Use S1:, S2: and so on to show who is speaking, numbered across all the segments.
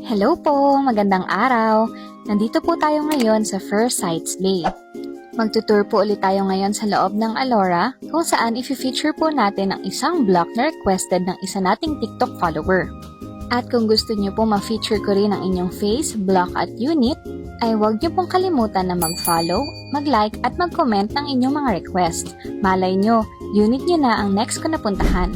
S1: Hello po! Magandang araw! Nandito po tayo ngayon sa First Sights Bay. Magtutour po ulit tayo ngayon sa loob ng Alora kung saan i-feature po natin ang isang block na requested ng isa nating TikTok follower. At kung gusto nyo po ma-feature ko rin ang inyong face, block at unit, ay huwag nyo pong kalimutan na mag-follow, mag-like at mag-comment ng inyong mga request. Malay nyo, unit nyo na ang next ko napuntahan.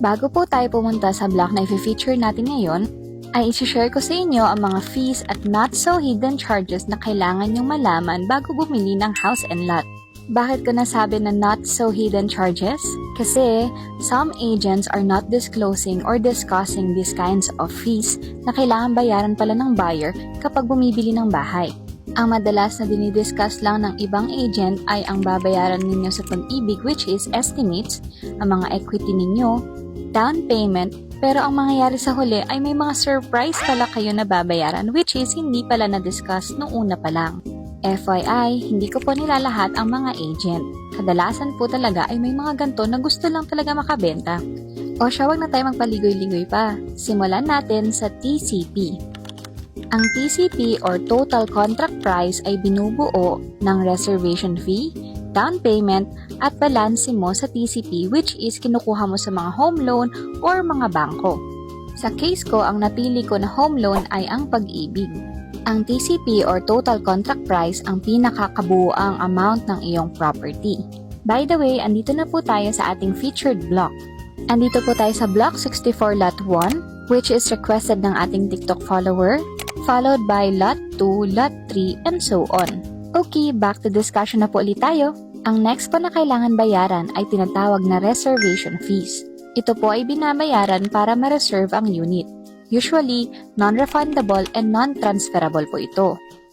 S1: Bago po tayo pumunta sa block na i-feature natin ngayon, ay isi-share ko sa inyo ang mga fees at not so hidden charges na kailangan nyong malaman bago bumili ng house and lot. Bakit ko nasabi na not so hidden charges? Kasi some agents are not disclosing or discussing these kinds of fees na kailangan bayaran pala ng buyer kapag bumibili ng bahay. Ang madalas na dinidiscuss lang ng ibang agent ay ang babayaran ninyo sa pag-ibig, which is estimates, ang mga equity ninyo, down payment, pero ang mangyayari sa huli ay may mga surprise pala kayo na babayaran, which is hindi pala na-discuss nung una pa lang. FYI, hindi ko po nilalahat ang mga agent. Kadalasan po talaga ay may mga ganto na gusto lang talaga makabenta. O siya, wag na tayo magpaligoy-ligoy pa. Simulan natin sa TCP. Ang TCP or Total Contract Price ay binubuo ng reservation fee, down payment, at balanse mo sa TCP, which is kinukuha mo sa mga home loan or mga bangko. Sa case ko, ang napili ko na home loan ay ang Pag-ibig. Ang TCP or Total Contract Price ang pinakakabuoang amount ng iyong property. By the way, andito na po tayo sa ating featured block. Andito po tayo sa Block 64 Lot 1, which is requested ng ating TikTok follower, followed by Lot 2, Lot 3, and so on. Okay, back to discussion na po ulit tayo. Ang next po na kailangan bayaran ay tinatawag na reservation fees. Ito po ay binabayaran para ma-reserve ang unit. Usually, non-refundable and non-transferable po ito.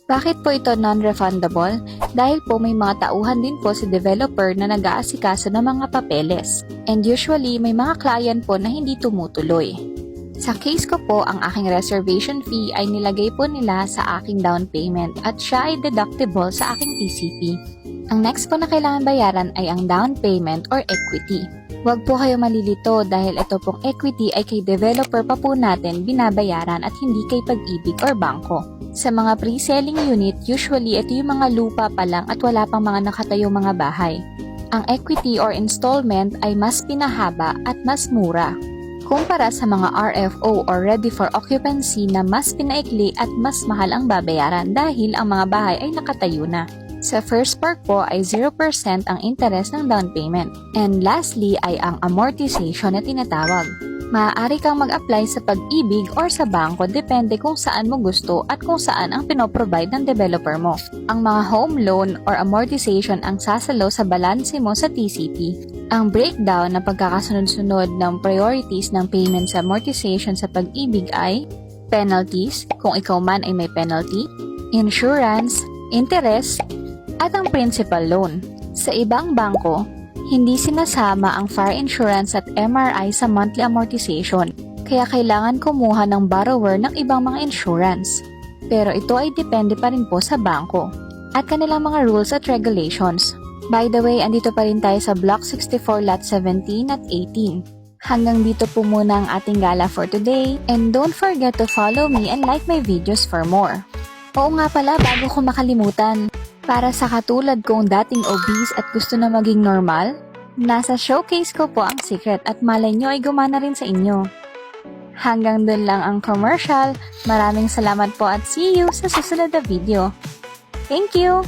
S1: Bakit po ito non-refundable? Dahil po may mga tauhan din po si developer na nag-aasikaso ng mga papeles. And usually, may mga client po na hindi tumutuloy. Sa case ko po, ang aking reservation fee ay nilagay po nila sa aking down payment at siya ay deductible sa aking TCP. Ang next po na kailangan bayaran ay ang down payment or equity. Huwag po kayo malilito dahil ito pong equity ay kay developer pa po natin binabayaran at hindi kay Pag-ibig or bangko. Sa mga pre-selling unit, usually ito yung mga lupa pa lang at wala pang mga nakatayong mga bahay. Ang equity or installment ay mas pinahaba at mas mura kumpara sa mga RFO or ready for occupancy na mas pinaikli at mas mahal ang babayaran dahil ang mga bahay ay nakatayo na. Sa first part po ay 0% ang interest ng down payment. And lastly ay ang amortization na tinatawag. Maaari kang mag-apply sa Pag-ibig or sa bangko depende kung saan mo gusto at kung saan ang pinoprovide ng developer mo. Ang mga home loan or amortization ang sasalo sa balanse mo sa TCP. Ang breakdown na pagkakasunod-sunod ng priorities ng payment sa amortization sa Pag-ibig ay penalties, kung ikaw man ay may penalty, insurance, interest, at ang principal loan. Sa ibang bangko, hindi sinasama ang fire insurance at MRI sa monthly amortization, kaya kailangan kumuha ng borrower ng ibang mga insurance. Pero ito ay depende pa rin po sa bangko at kanilang mga rules at regulations. By the way, andito pa rin tayo sa Block 64 Lot 17 at 18. Hanggang dito po muna ang ating gala for today, and don't forget to follow me and like my videos for more. Oo nga pala, bago ko makalimutan, para sa katulad kong dating obese at gusto na maging normal, nasa showcase ko po ang secret at malay nyo ay gumana rin sa inyo. Hanggang dun lang ang commercial. Maraming salamat po at see you sa susunod na video. Thank you!